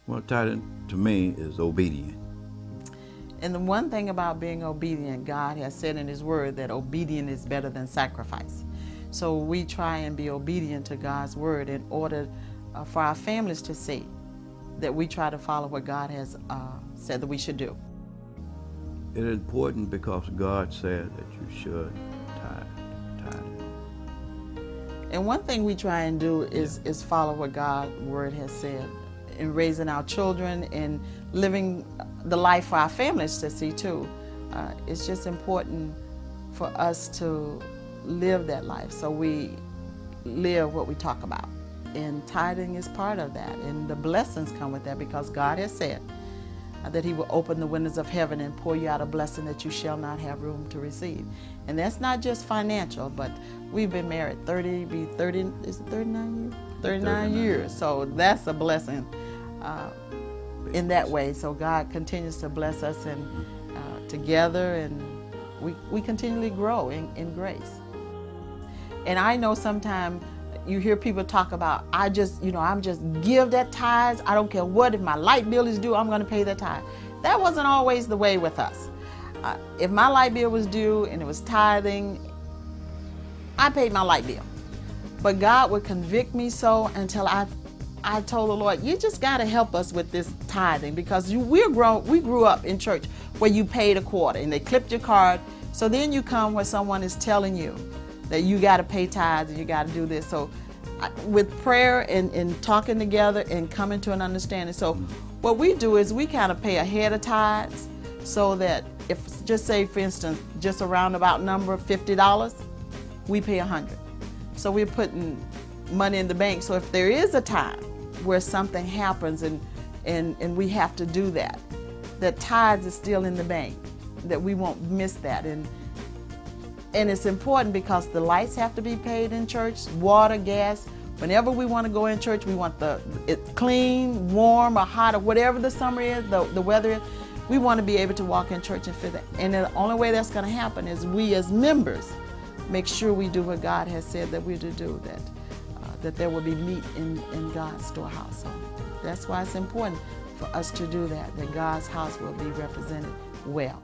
Well, tithing to me is obedient. And the one thing about being obedient, God has said in His Word that obedience is better than sacrifice. So we try and be obedient to God's Word in order for our families to see that we try to follow what God has said that we should do. It is important because God said that you should tithe. And one thing we try and do is follow what God's Word has said in raising our children and living the life for our families to see too. It's just important for us to live that life, so we live what we talk about. And tithing is part of that, and the blessings come with that because God has said that He will open the windows of heaven and pour you out a blessing that you shall not have room to receive. And that's not just financial, but we've been married 39 years? 39 years. So that's a blessing in that way. So God continues to bless us and together, and we continually grow in grace. And I know sometimes you hear people talk about, I'm just give that tithes. I don't care what, if my light bill is due, I'm going to pay that tithe. That wasn't always the way with us. If my light bill was due and it was tithing, I paid my light bill. But God would convict me so until I told the Lord, you just got to help us with this tithing, because we grew up in church where you paid a quarter and they clipped your card. So then you come where someone is telling you that you got to pay tithes and you got to do this. So with prayer and talking together and coming to an understanding. So what we do is we kind of pay ahead of tithes, so that if, just say for instance, just a roundabout number of $50, we pay $100. So we're putting money in the bank. So if there is a time where something happens and we have to do that, that tithes is still in the bank, that we won't miss that. And it's important because the lights have to be paid in church, water, gas. Whenever we want to go in church, we want it clean, warm, or hot, or whatever the summer is, the weather is. We want to be able to walk in church and fit that. And the only way that's going to happen is we as members make sure we do what God has said that we're to do, that there will be meat in God's storehouse. So that's why it's important for us to do that God's house will be represented well.